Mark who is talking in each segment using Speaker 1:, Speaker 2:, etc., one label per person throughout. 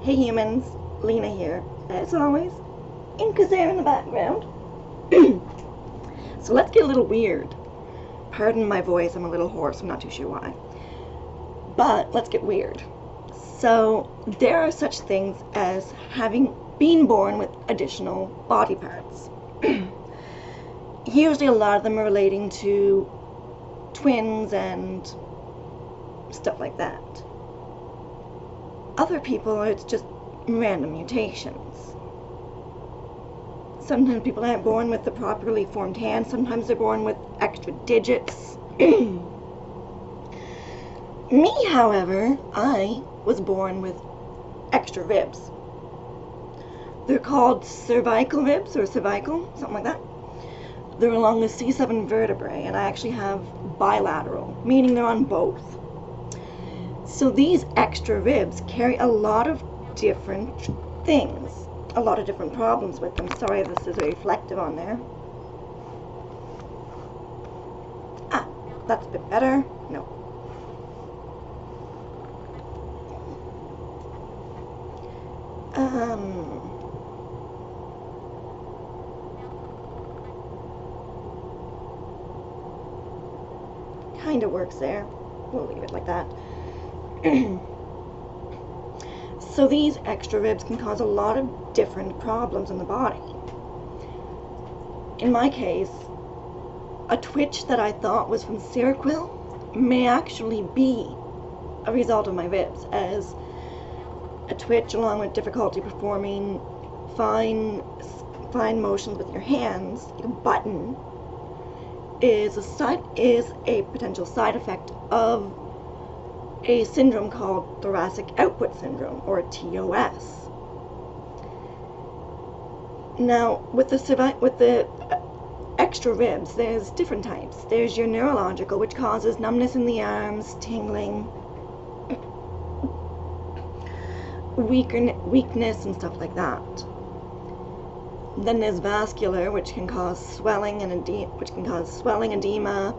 Speaker 1: Hey humans, Lena here, as always, Inkazare in the background. So let's get a little weird. Pardon my voice, I'm a little hoarse, I'm not too sure why. But let's get weird. So there are such things as being born with additional body parts. Usually a lot of them are relating to twins and stuff like that. Other people, it's just random mutations. Sometimes people aren't born with the properly formed hands, sometimes they're born with extra digits. Me, however, I was born with extra ribs. They're called cervical ribs, or cervical, something like that. They're along the C7 vertebrae, and I actually have bilateral, meaning they're on both. So these extra ribs carry a lot of different things, a lot of different problems with them. Sorry, this is reflective on there. Ah, that's a bit better. No. Kind of works there. We'll leave it like that. So these extra ribs can cause a lot of different problems in the body. In my case, a twitch that I thought was from Cervical may actually be a result of my ribs, as a twitch along with difficulty performing fine motions with your hands, like a button, is a potential side effect of a syndrome called thoracic output syndrome, or TOS. Now, with the extra ribs, there's different types. There's your neurological, which causes numbness in the arms, tingling, weakness, and stuff like that. Then there's vascular, which can cause swelling and edema,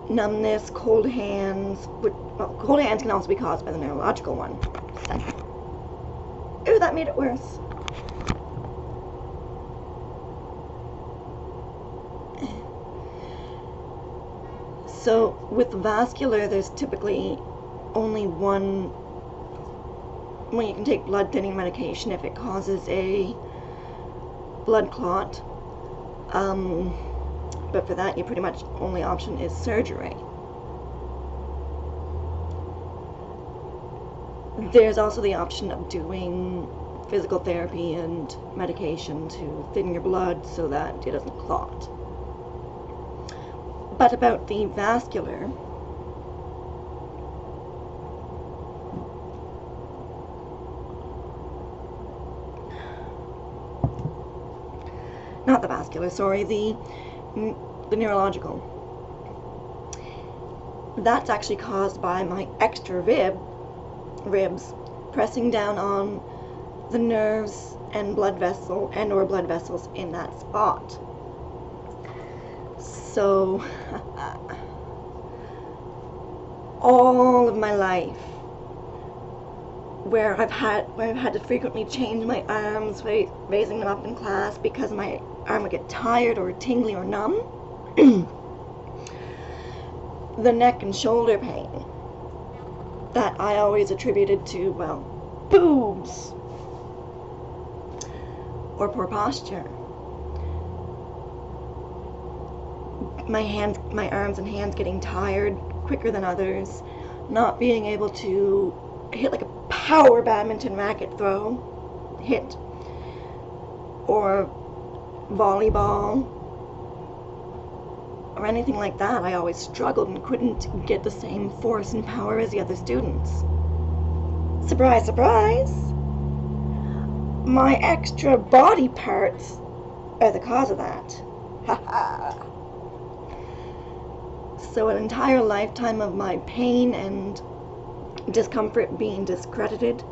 Speaker 1: numbness, cold hands. Cold hands can also be caused by the neurological one. Ooh, that made it worse. So with vascular, there's typically only one. Well, you can take blood thinning medication if it causes a blood clot. But for that, your pretty much only option is surgery. There's also the option of doing physical therapy and medication to thin your blood so that it doesn't clot. But about the vascular, not the vascular, sorry, the neurological. That's actually caused by my extra ribs pressing down on the nerves and blood vessels in that spot. So all of my life, where I've had to frequently change my arms, raising them up in class because my arm would get tired or tingly or numb. The neck and shoulder pain that I always attributed to, well, boobs or poor posture. My arms and hands getting tired quicker than others, not being able to hit like a power badminton racket hit, or volleyball, or anything like that. I always struggled and couldn't get the same force and power as the other students. Surprise, surprise! My extra body parts are the cause of that. Haha. So an entire lifetime of my pain and discomfort being discredited,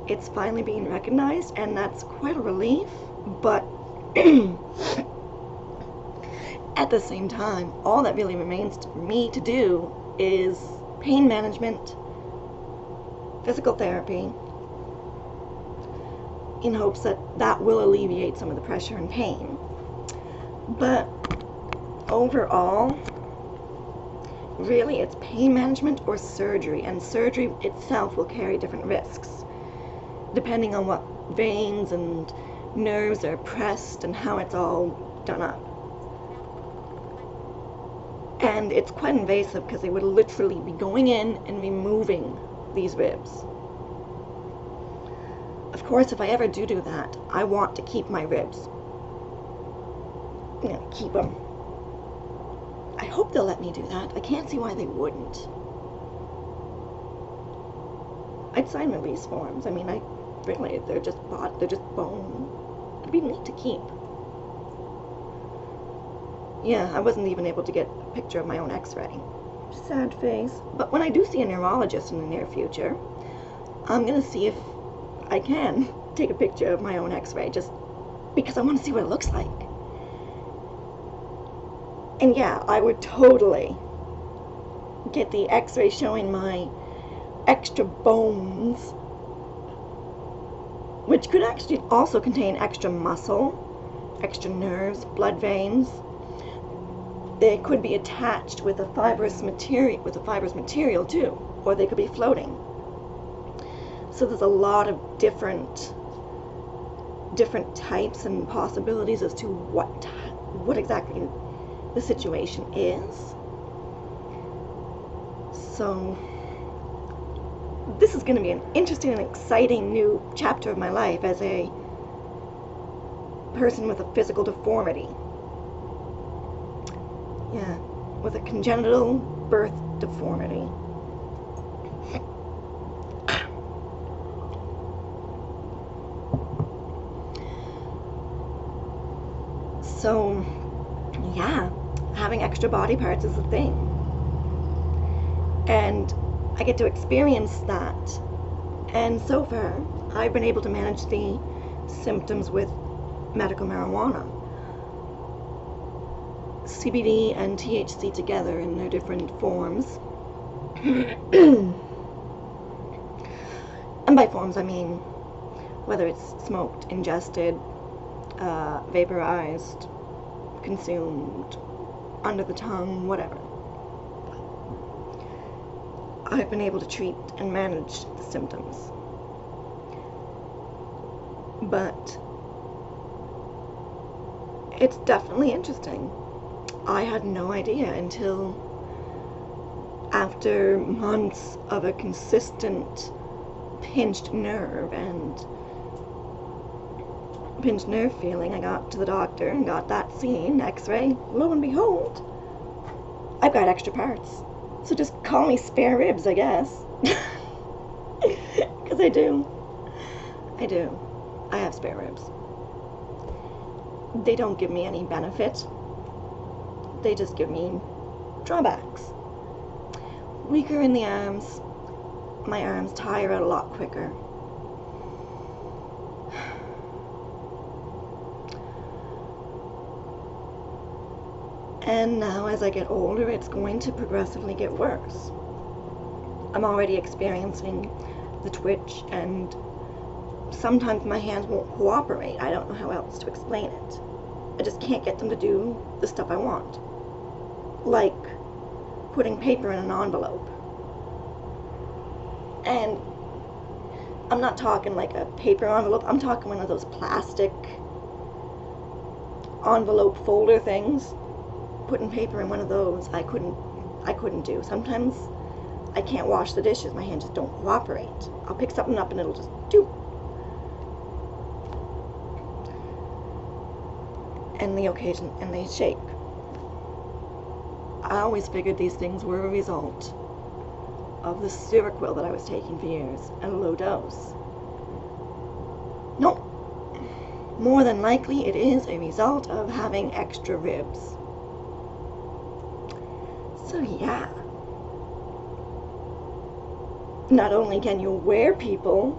Speaker 1: it's finally being recognized, and that's quite a relief. But at the same time, all that really remains for me to do is pain management, physical therapy, in hopes that that will alleviate some of the pressure and pain. But overall, really, it's pain management or surgery, and surgery itself will carry different risks depending on what veins and nerves are pressed and how it's all done up. And it's quite invasive because they would literally be going in and removing these ribs. Of course, if I ever do that, I want to keep my ribs. You know, keep them. I hope they'll let me do that. I can't see why they wouldn't. I'd sign release forms. I mean, really, they're just bone. It'd be neat to keep. Yeah, I wasn't even able to get a picture of my own x-ray. Sad face. But when I do see a neurologist in the near future, I'm gonna see if I can take a picture of my own x-ray, just because I want to see what it looks like. And yeah, I would totally get the x-ray showing my extra bones, which could actually also contain extra muscle, extra nerves, blood veins. They could be attached with a fibrous material too, or they could be floating. So there's a lot of different types and possibilities as to what exactly the situation is. So this is going to be an interesting and exciting new chapter of my life as a person with a physical deformity. Yeah, with a congenital birth deformity. So, yeah, having extra body parts is a thing. And I get to experience that. And so far, I've been able to manage the symptoms with medical marijuana. CBD and THC together in their different forms. And by forms, I mean whether it's smoked, ingested, vaporized, consumed, under the tongue, whatever. I've been able to treat and manage the symptoms. But it's definitely interesting. I had no idea until after months of a consistent pinched nerve feeling. I got to the doctor and got that seen, x-ray. Lo and behold, I've got extra parts. So just call me spare ribs, I guess. Because I do. I have spare ribs. They don't give me any benefit. They just give me drawbacks. Weaker in the arms. My arms tire out a lot quicker. And now as I get older, it's going to progressively get worse. I'm already experiencing the twitch, and sometimes my hands won't cooperate. I don't know how else to explain it. I just can't get them to do the stuff I want. Like putting paper in an envelope. And I'm not talking like a paper envelope, I'm talking one of those plastic envelope folder things. Putting paper in one of those, I couldn't do. Sometimes I can't wash the dishes, my hands just don't cooperate. I'll pick something up and it'll just do. And they shake. I always figured these things were a result of the Cervical that I was taking for years at a low dose. No. More than likely, it is a result of having extra ribs. So yeah. Not only can you wear people,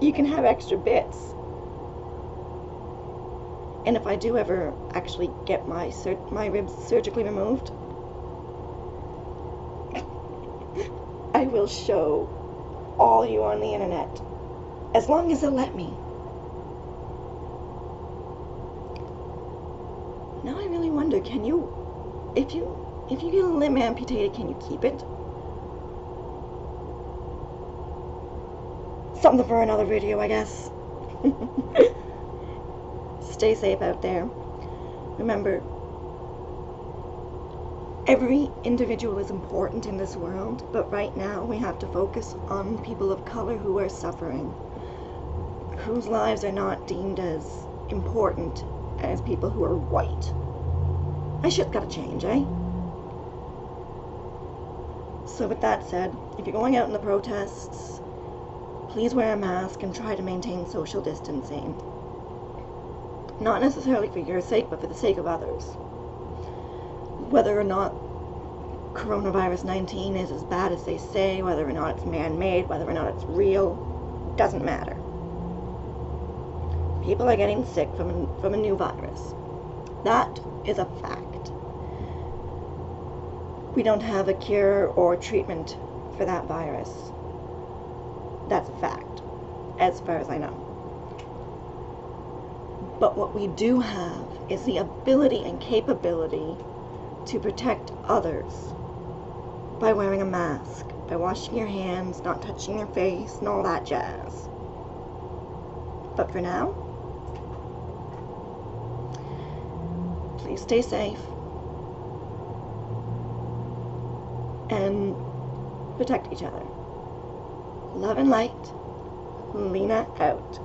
Speaker 1: you can have extra bits. And if I do ever actually get my ribs surgically removed, I will show all you on the internet as long as they'll let me. Now I really wonder, can you, if you get a limb amputated, can you keep it? Something for another video, I guess. Stay safe out there. Remember, every individual is important in this world, but right now we have to focus on people of color who are suffering, whose lives are not deemed as important as people who are white. That shit's gotta change, eh? So with that said, if you're going out in the protests, please wear a mask and try to maintain social distancing. Not necessarily for your sake, but for the sake of others. Whether or not coronavirus 19 is as bad as they say, whether or not it's man-made, whether or not it's real, doesn't matter. People are getting sick from a new virus. That is a fact. We don't have a cure or treatment for that virus. That's a fact, as far as I know. But what we do have is the ability and capability to protect others by wearing a mask, by washing your hands, not touching your face, and all that jazz. But for now, please stay safe and protect each other. Love and light, Lena out.